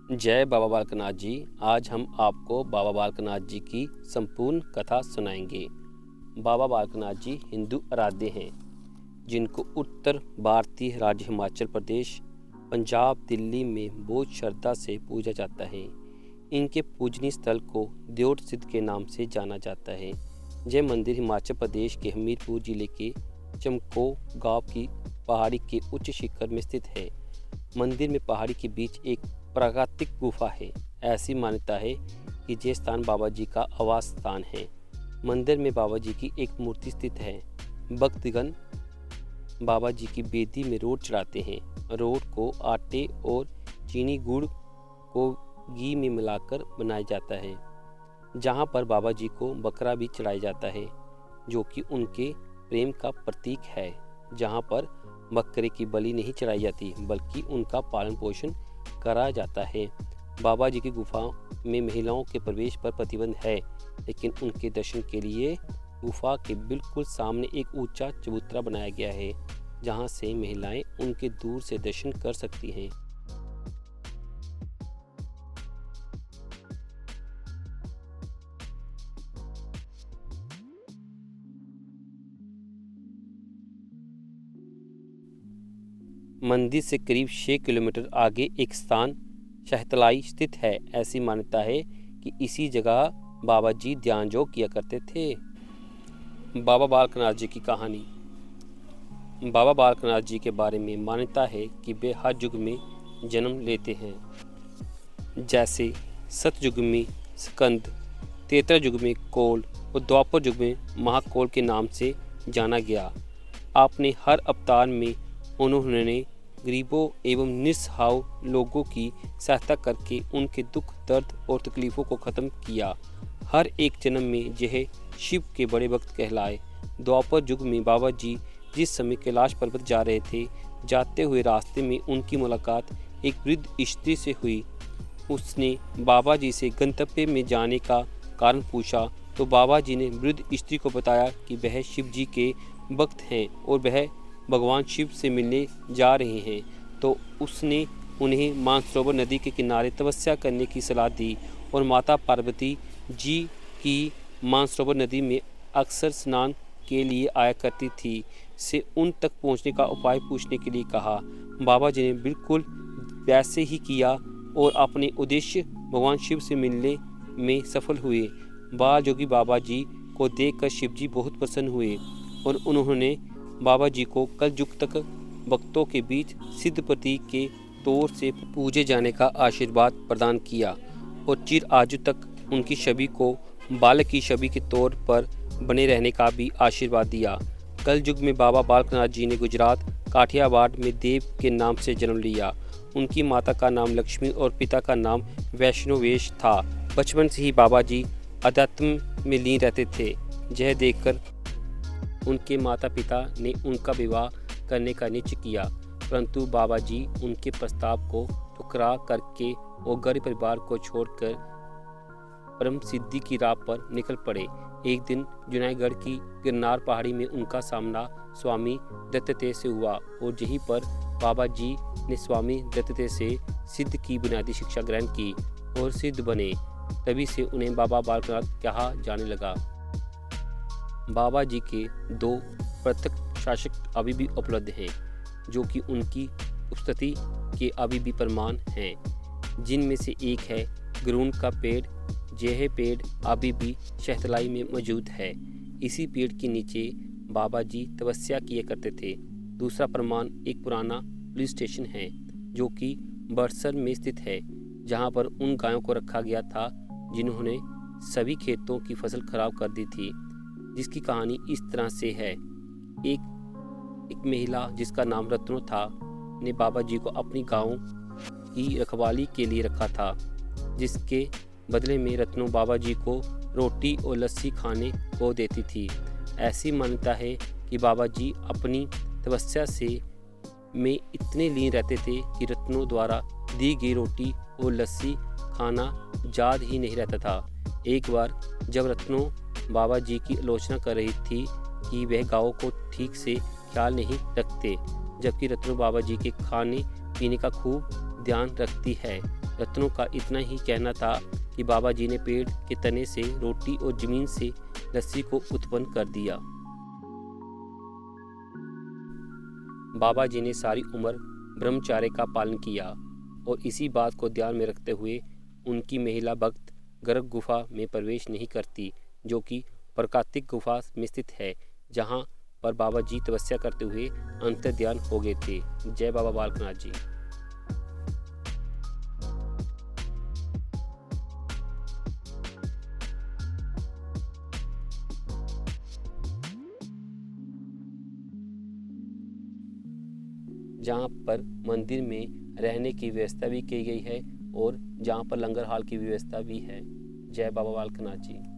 जय बाबा बालकनाथ जी। आज हम आपको बाबा बालकनाथ जी की संपूर्ण कथा सुनाएंगे। बाबा बालकनाथ जी हिंदू आराध्य हैं, जिनको उत्तर भारतीय राज्य हिमाचल प्रदेश, पंजाब, दिल्ली में बहुत श्रद्धा से पूजा जाता है। इनके पूजनीय स्थल को द्योट सिद्ध के नाम से जाना जाता है। यह मंदिर हिमाचल प्रदेश के हमीरपुर जिले के चमको गांव की पहाड़ी के उच्च शिखर में स्थित है। मंदिर में पहाड़ी के बीच एक प्राकृतिक गुफा है। ऐसी मान्यता है कि यह स्थान बाबा जी का आवास स्थान है। मंदिर में बाबा जी की एक मूर्ति स्थित है। भक्तगण बाबा जी की बेदी में रोट चढ़ाते हैं। रोट को आटे और चीनी गुड़ को घी में मिलाकर बनाया जाता है। जहाँ पर बाबा जी को बकरा भी चढ़ाया जाता है, जो कि उनके प्रेम का प्रतीक है। जहाँ पर बकरे की बलि नहीं चढ़ाई जाती, बल्कि उनका पालन पोषण करा जाता है। बाबा जी की गुफा में महिलाओं के प्रवेश पर प्रतिबंध है, लेकिन उनके दर्शन के लिए गुफा के बिल्कुल सामने एक ऊंचा चबूतरा बनाया गया है, जहां से महिलाएं उनके दूर से दर्शन कर सकती हैं। मंदिर से करीब 6 किलोमीटर आगे एक स्थान शहतलाई स्थित है। ऐसी मान्यता है कि इसी जगह बाबा जी ध्यान योग किया करते थे। बाबा बालकनाथ जी की कहानी। बाबा बालकनाथ जी के बारे में मान्यता है कि वे हर युग में जन्म लेते हैं। जैसे सतयुग में स्कंद, त्रेता युग में कोल और द्वापर युग में महाकोल के नाम से जाना गया। आपने हर अवतार में उन्होंने गरीबों एवं निस्सहाय लोगों की सहायता करके उनके दुख, दर्द और तकलीफ़ों को ख़त्म किया। हर एक जन्म में यह शिव के बड़े भक्त कहलाए। द्वापर युग में बाबा जी जिस समय कैलाश पर्वत जा रहे थे, जाते हुए रास्ते में उनकी मुलाकात एक वृद्ध स्त्री से हुई। उसने बाबा जी से गंतव्य में जाने का कारण पूछा, तो बाबा जी ने वृद्ध स्त्री को बताया कि वह शिव जी के भक्त हैं और वह भगवान शिव से मिलने जा रहे हैं। तो उसने उन्हें मानसरोवर नदी के किनारे तपस्या करने की सलाह दी और माता पार्वती जी की मानसरोवर नदी में अक्सर स्नान के लिए आया करती थी से उन तक पहुंचने का उपाय पूछने के लिए कहा। बाबा जी ने बिल्कुल वैसे ही किया और अपने उद्देश्य भगवान शिव से मिलने में सफल हुए। बाल योगी बाबा जी को देखकर शिव जी बहुत प्रसन्न हुए और उन्होंने बाबा जी को कल युग तक भक्तों के बीच सिद्ध प्रतीक के तौर से पूजे जाने का आशीर्वाद प्रदान किया और चिर आजू तक उनकी छवि को बालक की छवि के तौर पर बने रहने का भी आशीर्वाद दिया। कल युग में बाबा बालकनाथ जी ने गुजरात काठियावाड़ में देव के नाम से जन्म लिया। उनकी माता का नाम लक्ष्मी और पिता का नाम वैष्णवेश था। बचपन से ही बाबा जी अध्यात्म में लीन रहते थे। यह देखकर उनके माता पिता ने उनका विवाह करने का निश्चय किया, परंतु बाबा जी उनके प्रस्ताव को ठुकरा करके और गरीब परिवार को छोड़कर परम सिद्धि की राह पर निकल पड़े। एक दिन जुनागढ़ की गिरनार पहाड़ी में उनका सामना स्वामी दत्तात्रेय से हुआ और यहीं पर बाबा जी ने स्वामी दत्तात्रेय से सिद्ध की बुनियादी शिक्षा ग्रहण की और सिद्ध बने। तभी से उन्हें बाबा बालकनाथ कहा जाने लगा। बाबा जी के 2 प्रत्यक्ष शासक अभी भी उपलब्ध हैं, जो कि उनकी उपस्थिति के अभी भी प्रमाण हैं, जिनमें से एक है गरुड़ का पेड़। यह पेड़ अभी भी शहतलाई में मौजूद है। इसी पेड़ के नीचे बाबा जी तपस्या किया करते थे। दूसरा प्रमाण एक पुराना पुलिस स्टेशन है, जो कि बड़सर में स्थित है, जहां पर उन गायों को रखा गया था जिन्होंने सभी खेतों की फसल खराब कर दी थी। जिसकी कहानी इस तरह से है। एक महिला जिसका नाम रत्नो था, ने बाबा जी को अपनी गायों की रखवाली के लिए रखा था, जिसके बदले में रत्नो बाबा जी को रोटी और लस्सी खाने को देती थी। ऐसी मान्यता है कि बाबा जी अपनी तपस्या से में इतने लीन रहते थे कि रत्नों द्वारा दी गई रोटी और लस्सी खाना याद ही नहीं रहता था। एक बार जब रत्नों बाबा जी की आलोचना कर रही थी कि वह गाँव को ठीक से ख्याल नहीं रखते, जबकि रत्नो बाबा जी के खाने पीने का खूब ध्यान रखती है, रत्नों का इतना ही कहना था कि बाबा जी ने पेड़ के तने से रोटी और जमीन से लस्सी को उत्पन्न कर दिया। बाबा जी ने सारी उम्र ब्रह्मचार्य का पालन किया और इसी बात को ध्यान में रखते हुए उनकी महिला भक्त गर्भ गुफा में प्रवेश नहीं करती, जो कि प्राकृतिक गुफा में स्थित है, जहां पर बाबा जी तपस्या करते हुए अंतर ध्यान हो गए थे। जय बाबा बालकनाथ जी। जहाँ पर मंदिर में रहने की व्यवस्था भी की गई है और जहाँ पर लंगर हाल की व्यवस्था भी है। जय बाबा बालकनाथ जी।